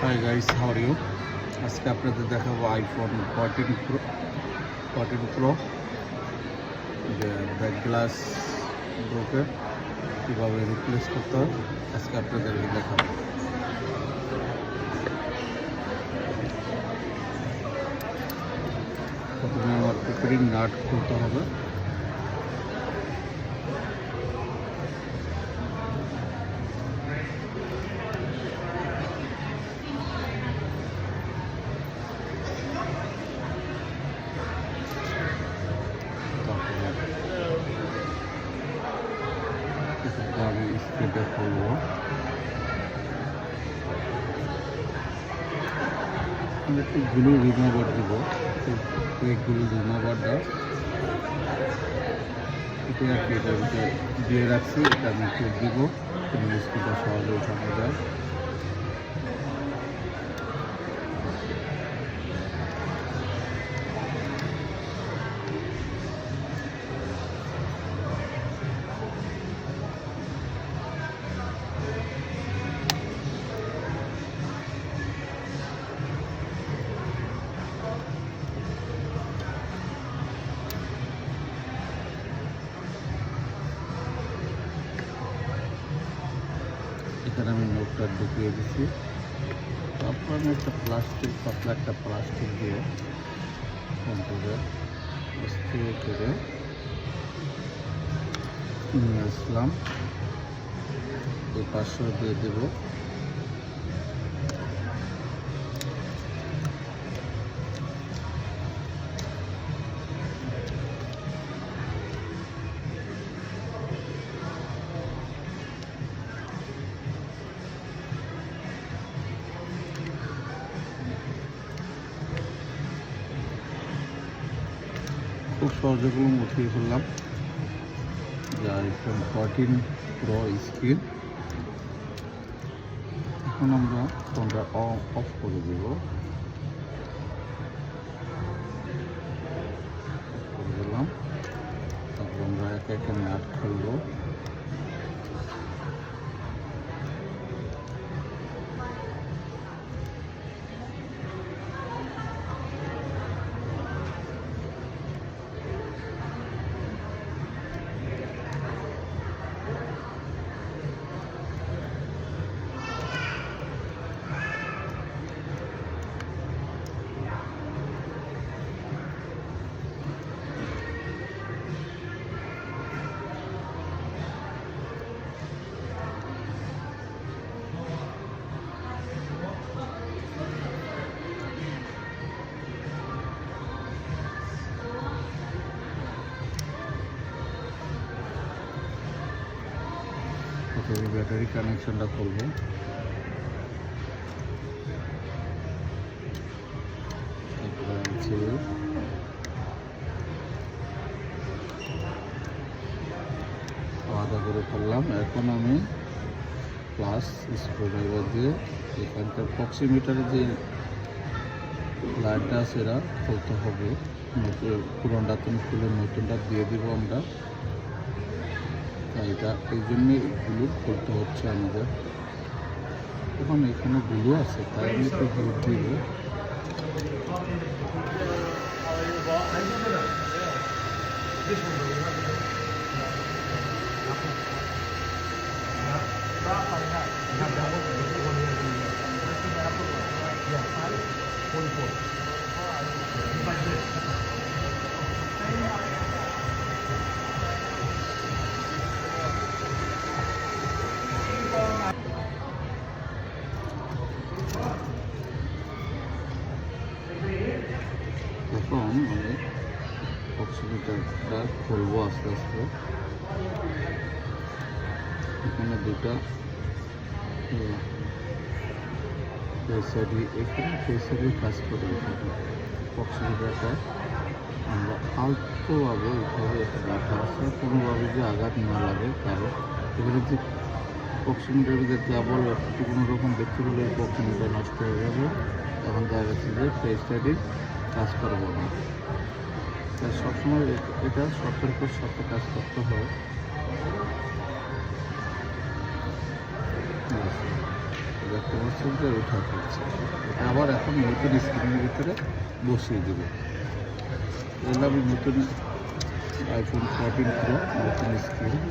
High guys, how are you? আজকে আপনাদের দেখাবো আইফোন 14 প্রো যে ব্যাক গ্লাস ব্রোকের কীভাবে রিপ্লেস করতে হয় আজকে আপনাদেরকে দেখাবো। প্রথমে আমার ওপেনিং নাট খুলতে হবে। আমি স্ক্রিনটা খুলবো। একটু গ্লু রিমুভার দেবো, গ্লু রিমুভারটা এটা আর কি এটার ভিতরে দিয়ে রাখছি। এটা আমি একটু দিব, স্ক্রিনটা সহজে উঠানো যায়। এখানে আমি নোটটা ঢুকিয়ে দিচ্ছি। তারপর আমি একটা পাতলা একটা প্লাস্টিক দিয়ে কম্পিউটার স্থির করে নিয়ে আসলাম। এই পাশেও দিয়ে দেবো। খুব সহজে উঠিয়ে ফেললাম যে আইফোন 14 প্রো স্ক্রিন। এখন আমরা ফোনটা অফ করে দেব। দিলাম, তারপর আমরা একে একে নাট খুলবো। প্রথমে ব্যাটারি কানেকশনটা করব। তারপরে আছে আলাদা করে ফেললাম। এখন আমি প্লাস স্ক্রুড্রাইভার দিয়ে এখানকার প্রক্সিমিটারে যে লাইনটা আছে এরা খুলতে হবে। পুরোনটা তুমি খুলে নতুনটা দিয়ে দিব আমরা। এটা এই জন্যে গ্লু খুলতে হচ্ছে আমাদের। এখন এখানে গ্লু আছে তাই আমি একটু গ্লু দিব। এখন আমি অক্সিমিটারটা খুলবো আস্তে আস্তে। এখানে দুটা এখানে কাজ করে। অক্সিমিটারটা আমরা আলতোভাবে উঠাবে, এটা রাখা আছে কোনোভাবে যে আঘাত না লাগে। কারণ এখানে যে অক্সিমিটারে যে কেবল একটু কোনো রকম দেখতে পেলে অক্সিমিটার নষ্ট হয়ে যাবে। তখন দেখা যাচ্ছে যে ফেসটারই কাজ করবো না। তাই সবসময় এটা সতর্কের সাথে কাজ করতে হয়। দেখতে পাচ্ছেন যে ওঠা করছে। এটা আবার এখন নতুন স্ক্রিনের ভিতরে বসিয়ে দেব। এগুলো আমি নতুন আইফোন 14 প্রো নতুন স্ক্রিন।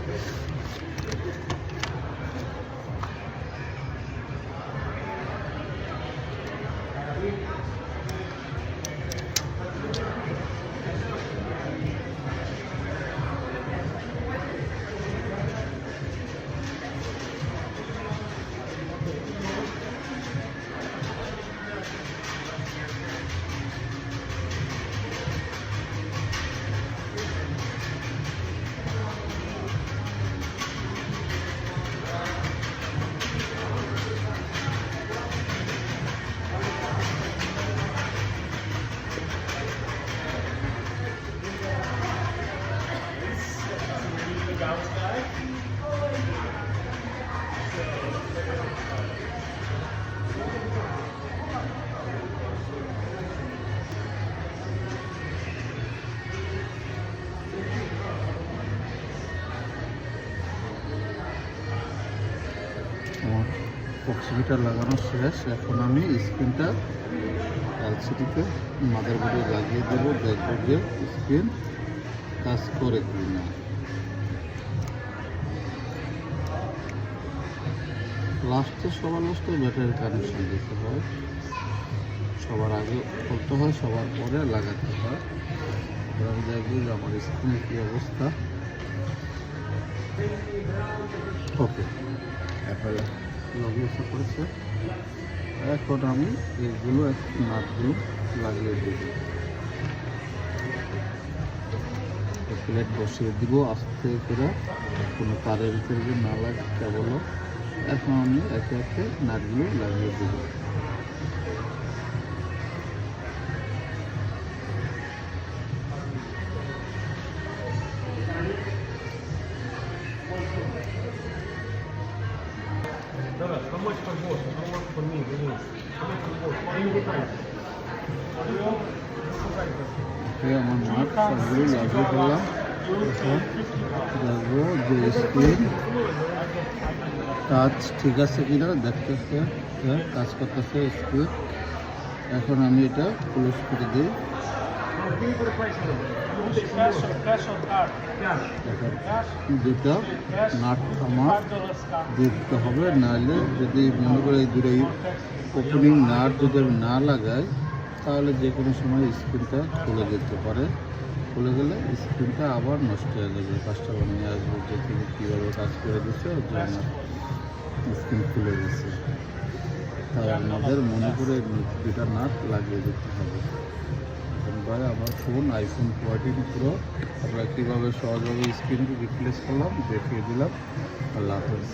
আমার প্রক্সিমিটার লাগানো শেষ। এখন আমি স্ক্রিনটা এলসিডিতে মাদারবোর্ডে লাগিয়ে দেবো, দেখবো যে স্ক্রিন কাজ করে কি না। সবার লাস্টে ব্যাটারি কানেকশন দিতে হয়, সবার আগে খুলতে হয়, সবার পরে লাগাতে হয়। আমি দেখবো যে আমার স্ক্রিনের কী অবস্থা। ওকে, অ্যাপেল লাগিয়ে করেছে। এখন আমি এইগুলো নাটগুলো লাগিয়ে দেব, প্লেট বসিয়ে দিব আস্তে করে, কোনো তারের ভিতরে না লাগে কেবল। এখন আমি একে একে নাটগুলো লাগিয়ে দেব। How much for both? How much for me? How much for both? Any difference? আমার নাট সবগুলো লাগিয়ে ফেললাম। দেখবো যে স্ক্রিন টাচ ঠিক আছে কিনা দেখতেছে, কাজ করতেছে স্ক্রিন। এখন আমি এটা ক্লোজ করে দিই। দুটা নাট আমার দিতে হবে, নাহলে যদি মনে করে এই দুটো ওপেনিং নাট যদি আমি না লাগাই তাহলে যে কোনো সময় স্ক্রিনটা খুলে যেতে পারে। খুলে গেলে স্ক্রিনটা আবার নষ্ট হয়ে যাবে। কাস্টমার নিয়ে আসবে যে তুমি কীভাবে কাজ করে দিচ্ছ, যে আমার স্ক্রিন খুলে গেছে। তাই আমাদের মনে করে দুটা নাট লাগিয়ে দিতে হবে। ভাই আমার ফোন আইফোন 14 প্রো, আমরা কীভাবে সহজভাবে স্ক্রিনকে রিপ্লেস করলাম দেখিয়ে দিলাম। আল্লাহ হাফেজ।